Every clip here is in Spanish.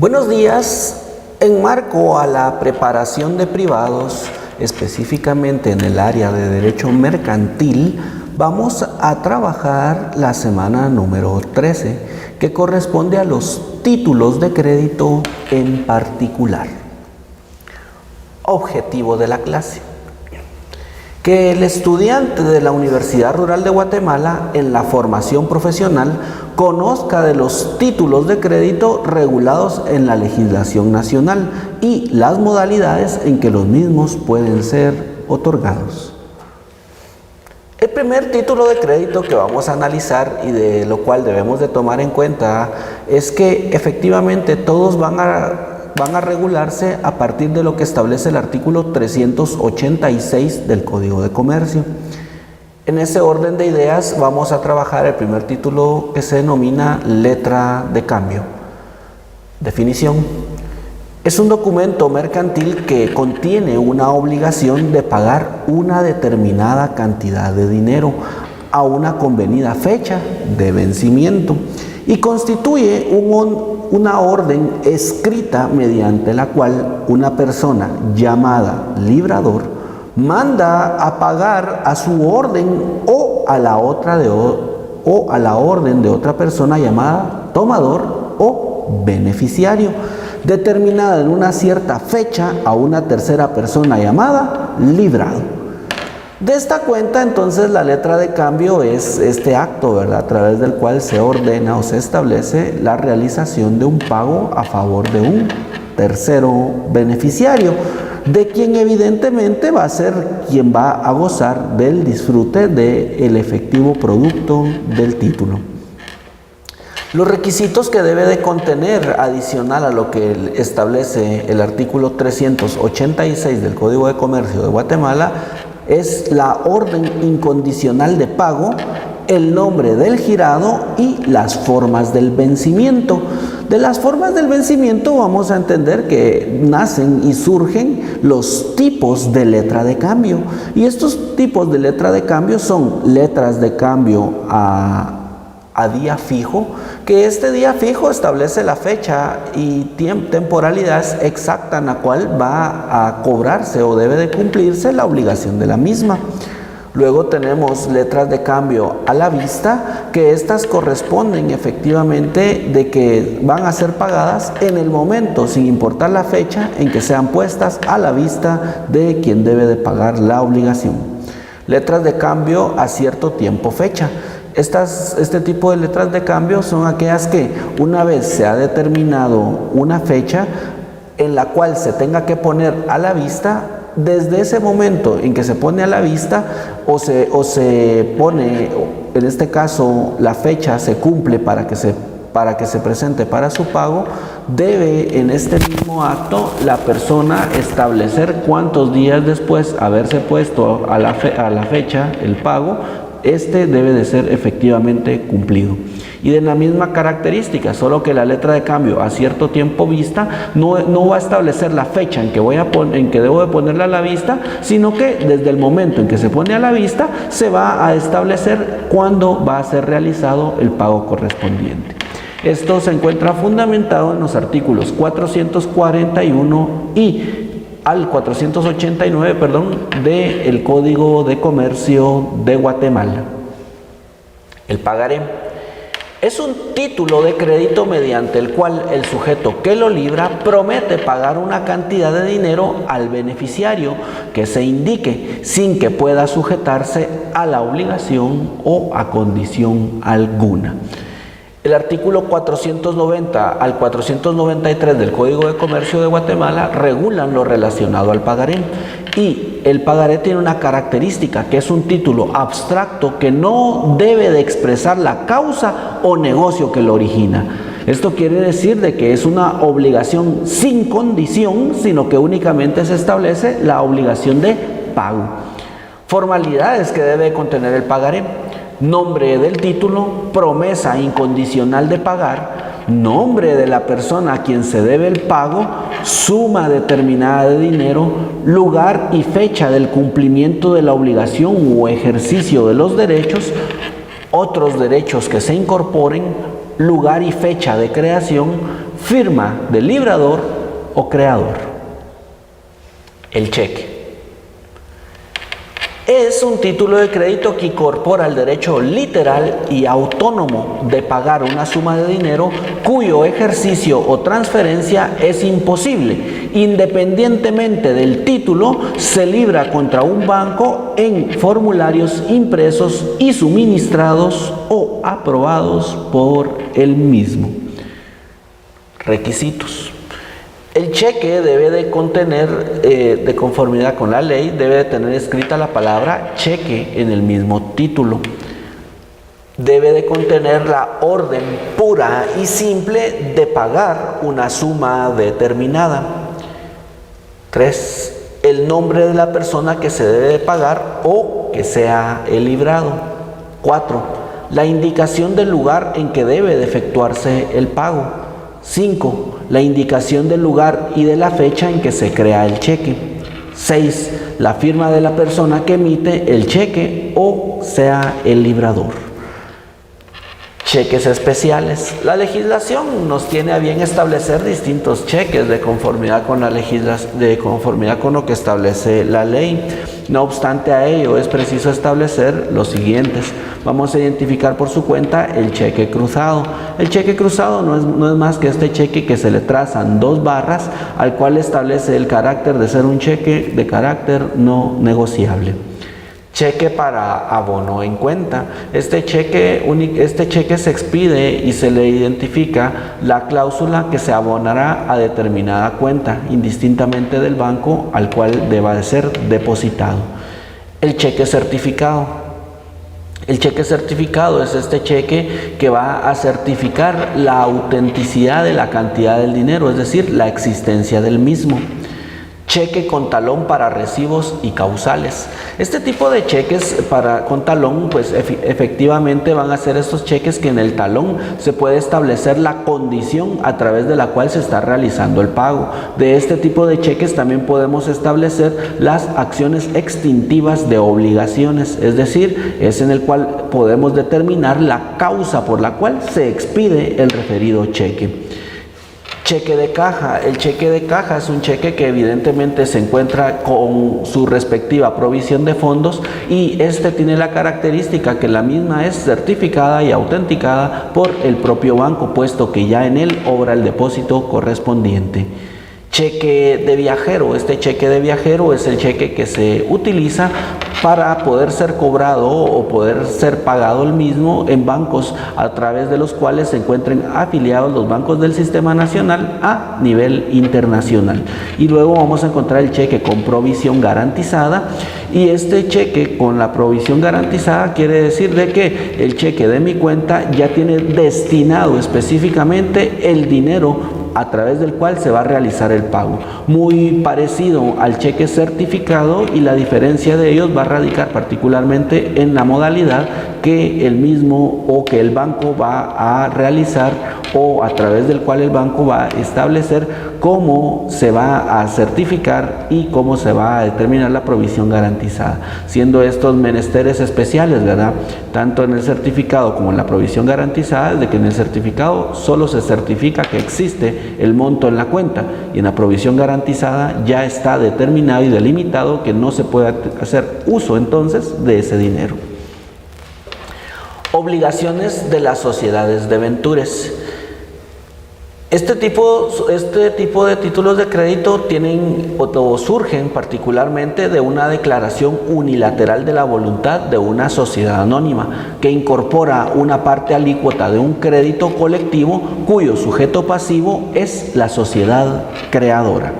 Buenos días. En marco a la preparación de privados, específicamente en el área de derecho mercantil, vamos a trabajar la semana número 13, que corresponde a los títulos de crédito en particular. Objetivo de la clase: que el estudiante de la Universidad Rural de Guatemala en la formación profesional conozca de los títulos de crédito regulados en la legislación nacional y las modalidades en que los mismos pueden ser otorgados. El primer título de crédito que vamos a analizar y de lo cual debemos de tomar en cuenta es que efectivamente todos van a regularse a partir de lo que establece el artículo 386 del Código de Comercio. En ese orden de ideas vamos a trabajar el primer título, que se denomina letra de cambio. Definición: es un documento mercantil que contiene una obligación de pagar una determinada cantidad de dinero a una convenida fecha de vencimiento y constituye una orden escrita mediante la cual una persona llamada librador manda a pagar a su orden o a la orden de otra persona llamada tomador o beneficiario, determinada en una cierta fecha a una tercera persona llamada librado. De esta cuenta, entonces, la letra de cambio es este acto, ¿verdad?, a través del cual se ordena o se establece la realización de un pago a favor de un tercero beneficiario, de quien evidentemente va a ser quien va a gozar del disfrute del efectivo producto del título. Los requisitos que debe de contener, adicional a lo que establece el artículo 386 del Código de Comercio de Guatemala, es la orden incondicional de pago, el nombre del girado y las formas del vencimiento. De las formas del vencimiento vamos a entender que nacen y surgen los tipos de letra de cambio. Y estos tipos de letra de cambio son letras de cambio a día fijo, que este día fijo establece la fecha y temporalidad exacta en la cual va a cobrarse o debe de cumplirse la obligación de la misma. Luego tenemos letras de cambio a la vista, que estas corresponden efectivamente de que van a ser pagadas en el momento, sin importar la fecha en que sean puestas a la vista de quien debe de pagar la obligación. Letras de cambio a cierto tiempo fecha. Este tipo de letras de cambio son aquellas que, una vez se ha determinado una fecha en la cual se tenga que poner a la vista, desde ese momento en que se pone a la vista o se pone, en este caso la fecha se cumple para que se presente para su pago, debe en este mismo acto la persona establecer cuántos días después haberse puesto a la fecha el pago, debe de ser efectivamente cumplido. Y de la misma característica, solo que la letra de cambio a cierto tiempo vista no va a establecer la fecha en que debo de ponerla a la vista, sino que desde el momento en que se pone a la vista se va a establecer cuándo va a ser realizado el pago correspondiente. Esto se encuentra fundamentado en los artículos 441 y al 489, del Código de Comercio de Guatemala. El pagaré es un título de crédito mediante el cual el sujeto que lo libra promete pagar una cantidad de dinero al beneficiario que se indique, sin que pueda sujetarse a la obligación o a condición alguna. El artículo 490 al 493 del Código de Comercio de Guatemala regulan lo relacionado al pagaré. Y el pagaré tiene una característica, que es un título abstracto que no debe de expresar la causa o negocio que lo origina. Esto quiere decir de que es una obligación sin condición, sino que únicamente se establece la obligación de pago. Formalidades que debe contener el pagaré: nombre del título, promesa incondicional de pagar, nombre de la persona a quien se debe el pago, suma determinada de dinero, lugar y fecha del cumplimiento de la obligación o ejercicio de los derechos, otros derechos que se incorporen, lugar y fecha de creación, firma del librador o creador. El cheque es un título de crédito que incorpora el derecho literal y autónomo de pagar una suma de dinero cuyo ejercicio o transferencia es imposible. Independientemente del título, se libra contra un banco en formularios impresos y suministrados o aprobados por el mismo. Requisitos. El cheque debe de contener, de conformidad con la ley, debe de tener escrita la palabra cheque en el mismo título. Debe de contener la orden pura y simple de pagar una suma determinada. 3. El nombre de la persona que se debe de pagar o que sea el librado. 4. La indicación del lugar en que debe de efectuarse el pago. 5. La indicación del lugar y de la fecha en que se crea el cheque. 6. La firma de la persona que emite el cheque o sea el librador. Cheques especiales. La legislación nos tiene a bien establecer distintos cheques de conformidad con lo que establece la ley. No obstante a ello, es preciso establecer los siguientes. Vamos a identificar por su cuenta el cheque cruzado. El cheque cruzado no es más que este cheque que se le trazan 2 barras, al cual establece el carácter de ser un cheque de carácter no negociable. Cheque para abono en cuenta. Este cheque se expide y se le identifica la cláusula que se abonará a determinada cuenta, indistintamente del banco al cual deba de ser depositado. El cheque certificado. El cheque certificado es este cheque que va a certificar la autenticidad de la cantidad del dinero, es decir, la existencia del mismo. Cheque con talón para recibos y causales. Este tipo de cheques con talón, pues efectivamente van a ser estos cheques que en el talón se puede establecer la condición a través de la cual se está realizando el pago. De este tipo de cheques también podemos establecer las acciones extintivas de obligaciones, es decir, es en el cual podemos determinar la causa por la cual se expide el referido cheque. Cheque de caja. El cheque de caja es un cheque que evidentemente se encuentra con su respectiva provisión de fondos y este tiene la característica que la misma es certificada y autenticada por el propio banco, puesto que ya en él obra el depósito correspondiente. Cheque de viajero. Este cheque de viajero es el cheque que se utiliza para poder ser cobrado o poder ser pagado el mismo en bancos a través de los cuales se encuentren afiliados los bancos del sistema nacional a nivel internacional. Y luego vamos a encontrar el cheque con provisión garantizada, y este cheque con la provisión garantizada quiere decir de que el cheque de mi cuenta ya tiene destinado específicamente el dinero a través del cual se va a realizar el pago. Muy parecido al cheque certificado, y la diferencia de ellos va a radicar particularmente en la modalidad que el mismo o que el banco va a realizar, o a través del cual el banco va a establecer cómo se va a certificar y cómo se va a determinar la provisión garantizada, siendo estos menesteres especiales, ¿verdad? Tanto en el certificado como en la provisión garantizada, de que en el certificado solo se certifica que existe el monto en la cuenta, y en la provisión garantizada ya está determinado y delimitado que no se puede hacer uso entonces de ese dinero. Obligaciones de las sociedades debentures. Este tipo de títulos de crédito tienen o surgen particularmente de una declaración unilateral de la voluntad de una sociedad anónima que incorpora una parte alícuota de un crédito colectivo cuyo sujeto pasivo es la sociedad creadora.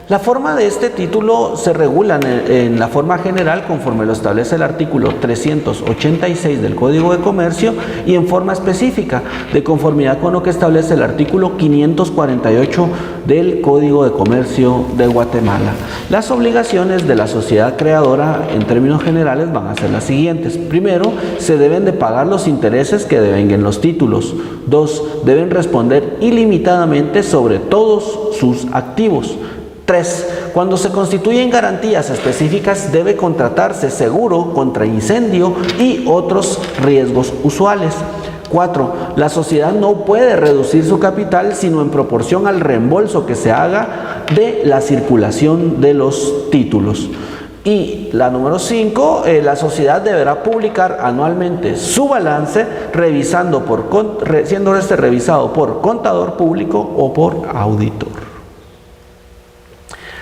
La forma de este título se regula en la forma general conforme lo establece el artículo 386 del Código de Comercio, y en forma específica de conformidad con lo que establece el artículo 548 del Código de Comercio de Guatemala. Las obligaciones de la sociedad creadora en términos generales van a ser las siguientes. Primero, se deben de pagar los intereses que devenguen los títulos. 2. Deben responder ilimitadamente sobre todos sus activos. 3. Cuando se constituyen garantías específicas, debe contratarse seguro contra incendio y otros riesgos usuales. 4. La sociedad no puede reducir su capital sino en proporción al reembolso que se haga de la circulación de los títulos. Y la número 5, la sociedad deberá publicar anualmente su balance siendo este revisado por contador público o por auditor.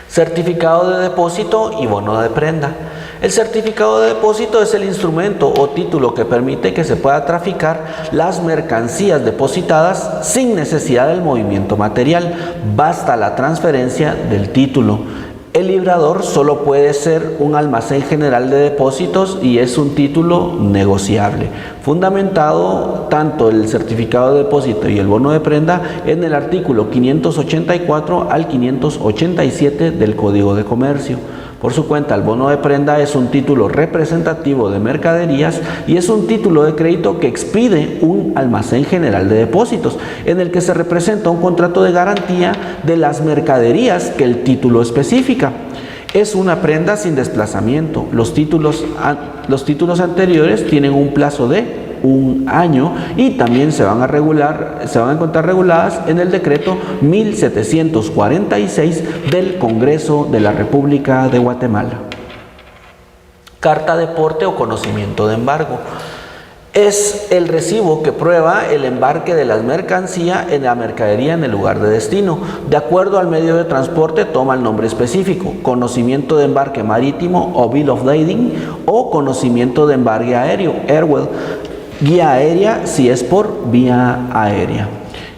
Certificado de depósito y bono de prenda. El certificado de depósito es el instrumento o título que permite que se pueda traficar las mercancías depositadas sin necesidad del movimiento material. Basta la transferencia del título. El librador solo puede ser un almacén general de depósitos y es un título negociable, fundamentado tanto el certificado de depósito y el bono de prenda en el artículo 584 al 587 del Código de Comercio. Por su cuenta, el bono de prenda es un título representativo de mercaderías y es un título de crédito que expide un almacén general de depósitos, en el que se representa un contrato de garantía de las mercaderías que el título especifica. Es una prenda sin desplazamiento. Los títulos anteriores tienen un plazo de un año y también se van a encontrar reguladas en el decreto 1746 del Congreso de la República de Guatemala. Carta de porte o conocimiento de embargo. Es el recibo que prueba el embarque de la mercancía en la mercadería en el lugar de destino. De acuerdo al medio de transporte, toma el nombre específico: conocimiento de embarque marítimo o bill of lading, o conocimiento de embarque aéreo, airwell, guía aérea si es por vía aérea.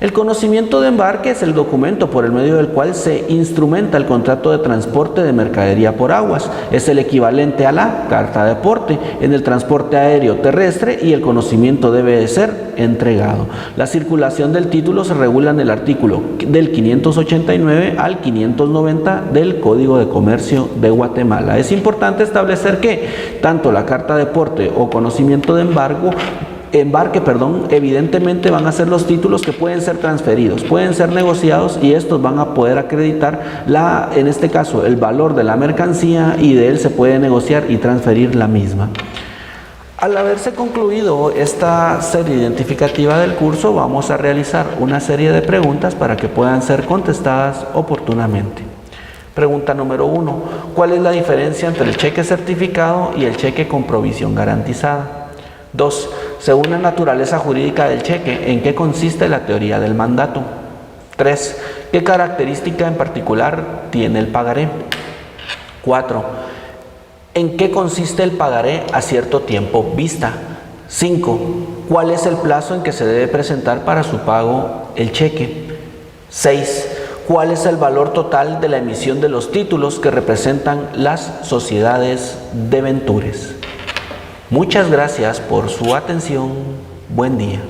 El conocimiento de embarque es el documento por el medio del cual se instrumenta el contrato de transporte de mercadería por aguas. Es el equivalente a la carta de porte en el transporte aéreo terrestre y el conocimiento debe de ser entregado. La circulación del título se regula en el artículo del 589 al 590 del Código de Comercio de Guatemala. Es importante establecer que tanto la carta de porte o conocimiento de embarque, evidentemente van a ser los títulos que pueden ser transferidos, pueden ser negociados y estos van a poder acreditar en este caso, el valor de la mercancía y de él se puede negociar y transferir la misma. Al haberse concluido esta serie identificativa del curso, vamos a realizar una serie de preguntas para que puedan ser contestadas oportunamente. Pregunta número 1. ¿Cuál es la diferencia entre el cheque certificado y el cheque con provisión garantizada? 2. Según la naturaleza jurídica del cheque, ¿en qué consiste la teoría del mandato? 3. ¿Qué característica en particular tiene el pagaré? 4. ¿En qué consiste el pagaré a cierto tiempo vista? 5. ¿Cuál es el plazo en que se debe presentar para su pago el cheque? 6. ¿Cuál es el valor total de la emisión de los títulos que representan las sociedades debentures? Muchas gracias por su atención. Buen día.